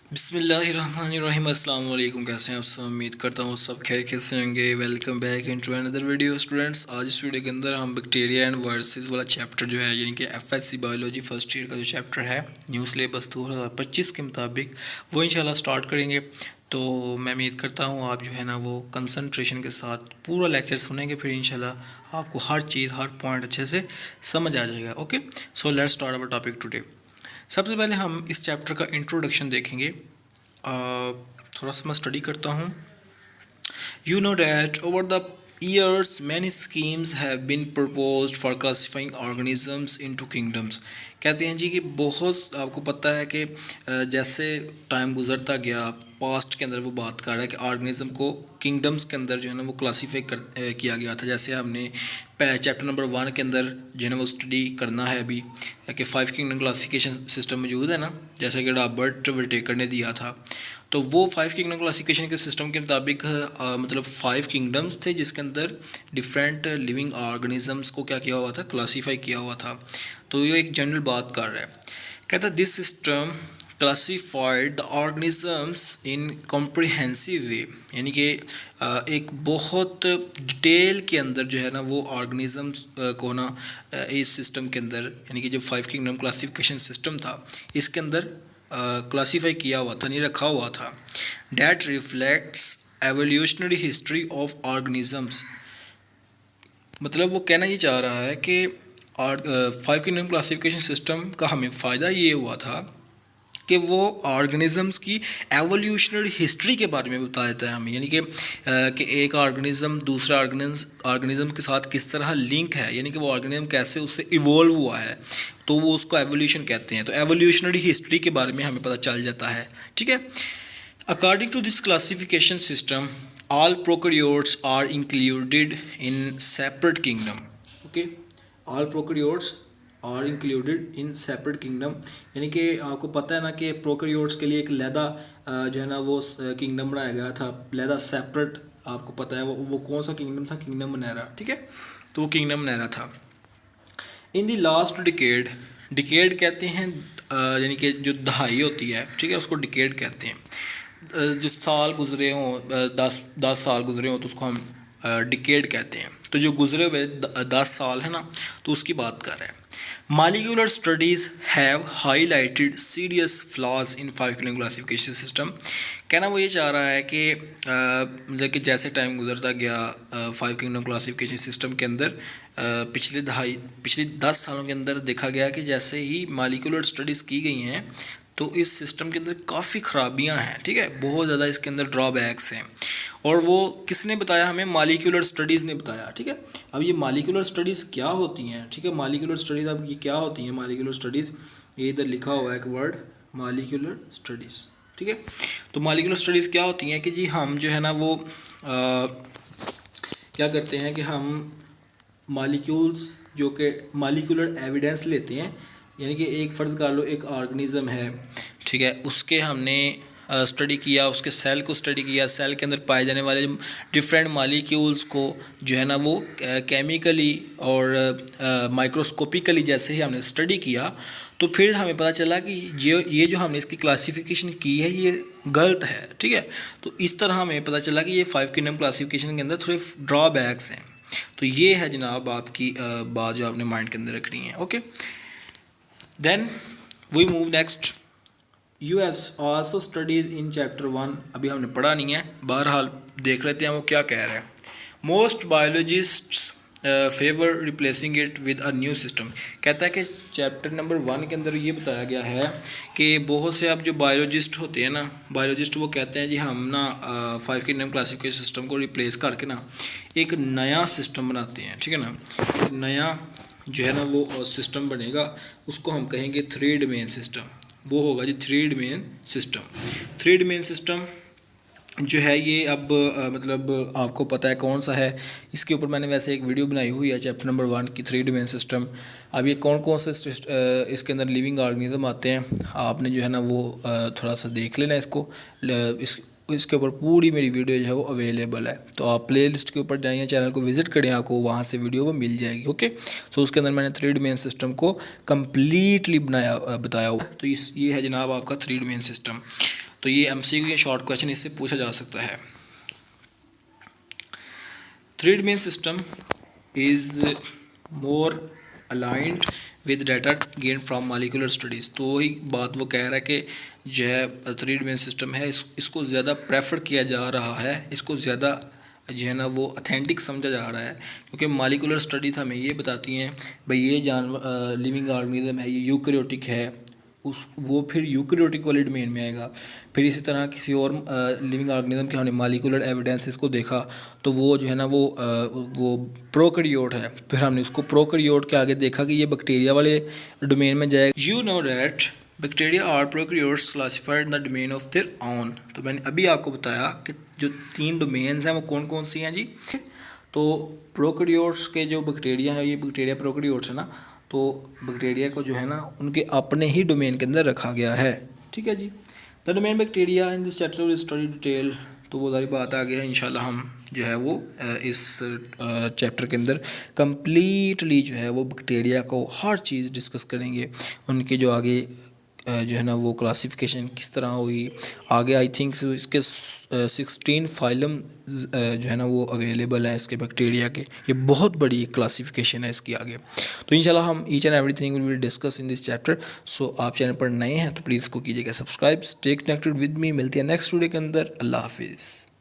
बिस्मिल्लाहिर्रहमानिर्रहीम। अस्सलाम वालेकुम। कैसे हैं आप सब? उम्मीद करता हूँ सब खैरियत से होंगे। Welcome back into another video students. आज इस वीडियो के अंदर हम बैक्टीरिया एंड वायरसेस वाला चैप्टर जो है यानी कि एफएससी बायोलॉजी फर्स्ट ईयर का जो चैप्टर है न्यू सिलेबस 2025 के मुताबिक वो इंशाल्लाह स्टार्ट करेंगे। तो मैं उम्मीद करता हूँ आप जो है ना वो कंसंट्रेशन के साथ पूरा लेक्चर सुनेंगे, फिर इंशाल्लाह आपको हर चीज़ हर पॉइंट अच्छे से समझ आ जाएगा। Okay, so let's start our topic today. सबसे पहले हम इस चैप्टर का इंट्रोडक्शन देखेंगे। थोड़ा सा मैं स्टडी करता हूँ। You know that over the years many schemes have been proposed for classifying organisms into kingdoms। कहते हैं जी कि बहुत आपको पता है कि जैसे टाइम गुजरता गया पास्ट के अंदर वो बात कर रहा है कि ऑर्गेनिज्म को किंगडम्स के अंदर जो है ना वो क्लासीफाई किया गया था। जैसे हमने चैप्टर नंबर 1 के अंदर जो है ना वो स्टडी करना है अभी कि 5 किंगडम क्लासिफिकेशन सिस्टम मौजूद है ना, जैसे कि रॉबर्ट विटेकर ने दिया था। तो वो 5 किंगडम क्लासिफिकेशन के सिस्टम के मुताबिक मतलब 5 किंगडम्स थे जिसके अंदर डिफरेंट लिविंग ऑर्गेनिजम्स को क्या किया हुआ था, क्लासीफाई किया हुआ था। तो ये एक जनरल बात कर रहा है। कहता है this system classified the organisms in comprehensive way, यानी कि एक बहुत डिटेल के अंदर जो है ना वो ऑर्गेनिजम्स को ना इस सिस्टम के अंदर यानी कि जो 5 किंगडम क्लासिफिकेशन सिस्टम था इसके अंदर क्लासीफाई किया हुआ था, नहीं रखा हुआ था। That reflects evolutionary history of organisms. मतलब वो कहना ये चाह रहा है कि 5 किंगडम क्लासिफिकेशन सिस्टम का हमें फ़ायदा ये हुआ था कि वो ऑर्गेनिजम्स की एवोल्यूशनरी हिस्ट्री के बारे में बता देता है हमें, यानी कि एक ऑर्गेनिज्म दूसरा ऑर्गेनिज्म के साथ किस तरह लिंक है, यानी कि वो ऑर्गेनिज्म कैसे उससे इवोल्व हुआ है, तो वो उसको एवोल्यूशन कहते हैं। तो एवोल्यूशनरी हिस्ट्री के बारे में हमें पता चल जाता है। ठीक है, according to this classification system all prokaryotes are included in separate kingdom. Okay, all prokaryotes are included in separate kingdom, यानी कि आपको पता है ना कि प्रोकैरियोट्स के लिए एक लैदा जो है ना वो किंगडम बनाया गया था, लैदा सेपरेट। आपको पता है वो कौन सा किंगडम था? किंगडम मनेरा। ठीक है, तो वो किंगडम मनेरा था। In the last decade, decade कहते हैं यानी कि जो दहाई होती है, ठीक है, उसको डिकेड कहते हैं। जो साल गुजरे हों, 10 साल गुजरे हों तो उसको हम डिकेड कहते हैं। तो जो गुजरे हुए 10 साल है ना, तो उसकी बात कर रहे हैं। Molecular studies have highlighted serious flaws in 5 kingdom classification system. कहना वो ये चाह रहा है कि मतलब कि जैसे टाइम गुजरता गया 5 किंगडम क्लासिफिकेशन सिस्टम के अंदर पिछले 10 सालों के अंदर देखा गया कि जैसे ही मॉलिक्यूलर स्टडीज़ की गई हैं तो इस सिस्टम के अंदर काफ़ी ख़राबियाँ हैं। ठीक है, बहुत ज़्यादा इसके अंदर ड्रॉबैक्स हैं। और वो किसने बताया? हमें मॉलिक्यूलर स्टडीज़ ने बताया। ठीक है, अब ये मॉलिक्यूलर स्टडीज़ क्या होती हैं? ठीक है, मॉलिक्यूलर स्टडीज़ अब ये क्या होती हैं? मॉलिक्यूलर स्टडीज़, ये इधर लिखा हुआ है एक वर्ड मॉलिक्यूलर स्टडीज़। ठीक है, तो मॉलिक्यूलर स्टडीज़ क्या होती हैं कि जी हम जो है ना वो क्या करते हैं कि हम मॉलिक्यूल्स जो कि मॉलिक्यूलर एविडेंस लेते हैं, यानी कि एक फ़र्ज़ कर लो एक ऑर्गेनिज़म है, ठीक है, उसके हमने स्टडी किया, उसके सेल को स्टडी किया, सेल के अंदर पाए जाने वाले डिफरेंट मॉलिक्यूल्स को जो है ना वो केमिकली और माइक्रोस्कोपिकली जैसे ही हमने स्टडी किया तो फिर हमें पता चला कि ये जो हमने इसकी क्लासिफिकेशन की है ये गलत है। ठीक है, तो इस तरह हमें पता चला कि ये 5 किंगडम क्लासिफिकेशन के अंदर थोड़े ड्रॉबैक्स हैं। तो ये है जनाब आपकी बात जो आपने माइंड के अंदर रखनी है। Okay, then we move next. You have also studies in chapter 1, अभी हमने पढ़ा नहीं है, बहरहाल देख लेते हैं वो क्या कह रहे हैं। Most biologists favour replacing it with a new system. कहता है कि चैप्टर नंबर 1 के अंदर ये बताया गया है कि बहुत से अब जो बायोलॉजिस्ट होते हैं ना, बायोलॉजिस्ट वो कहते हैं जी हम ना 5 किंगडम क्लासिफिकेशन सिस्टम को रिप्लेस करके ना एक नया सिस्टम बनाते हैं। ठीक है ना, एक नया जो है ना वो सिस्टम बनेगा, उसको हम कहेंगे 3 डोमेन सिस्टम। वो होगा जी 3 डोमेन सिस्टम। 3 डोमेन सिस्टम जो है ये अब मतलब आपको पता है कौन सा है। इसके ऊपर मैंने वैसे एक वीडियो बनाई हुई है चैप्टर नंबर 1 की 3 डोमेन सिस्टम। अब ये कौन कौन से इसके अंदर लिविंग ऑर्गेनिज्म आते हैं, आपने जो है ना वो थोड़ा सा देख लेना इसको। इसके ऊपर पूरी मेरी वीडियो जो है वो अवेलेबल है, तो आप प्लेलिस्ट के ऊपर जाइए, चैनल को विजिट करें, आपको वहाँ से वीडियो वो मिल जाएगी। ओके, सो उसके अंदर मैंने 3 डोमेन सिस्टम को कम्प्लीटली बताया हुआ। तो ये है जनाब आपका 3 डोमेन सिस्टम। तो ये MCQ या शॉर्ट क्वेश्चन इससे पूछा जा सकता है। 3 domain system is more aligned with data gained from molecular studies। तो वही बात वो कह रहा है कि जो है 3 domain सिस्टम है इसको ज़्यादा प्रेफर किया जा रहा है, इसको ज़्यादा जो है ना वो अथेंटिक समझा जा रहा है, क्योंकि मालिकुलर स्टडीज़ हमें ये बताती हैं भाई ये जानवर लिविंग ऑर्गेनिज्म है, ये यूकैरियोटिक है, वो फिर यूकैरियोटिक वाले डोमेन में आएगा। फिर इसी तरह किसी और लिविंग ऑर्गेनिज्म के हमने मालिकुलर एविडेंसेस को देखा तो वो जो है ना वो प्रोकैरियोट है, फिर हमने उसको प्रोकैरियोट के आगे देखा कि ये बैक्टीरिया वाले डोमेन में जाएगा। You know that bacteria are prokaryotes classified in the domain of their own. तो मैंने अभी आपको बताया कि जो 3 डोमेन्स हैं वो कौन कौन सी हैं जी। तो प्रोकैरियोट्स के जो बैक्टीरिया है, ये बैक्टीरिया प्रोकैरियोट्स है ना, तो बैक्टीरिया को जो है ना उनके अपने ही डोमेन के अंदर रखा गया है, ठीक है जी। The domain bacteria in this chapter will study detail. तो वो सारी बात आ गई है, इंशाल्लाह हम जो है वो इस चैप्टर के अंदर कंप्लीटली जो है वो बैक्टीरिया को हर चीज़ डिस्कस करेंगे, उनके जो आगे जो है ना वो क्लासिफिकेशन किस तरह हुई आगे। आई थिंक इसके 16 फाइलम जो है ना वो अवेलेबल है इसके बैक्टीरिया के, ये बहुत बड़ी क्लासिफिकेशन है इसकी आगे। तो इंशाल्लाह हम each and everything will discuss in this chapter. So आप चैनल पर नए हैं तो प्लीज़ को कीजिएगा subscribe. Stay connected with me. मिलती है नेक्स्ट वीडियो के अंदर। अल्लाह हाफिज़।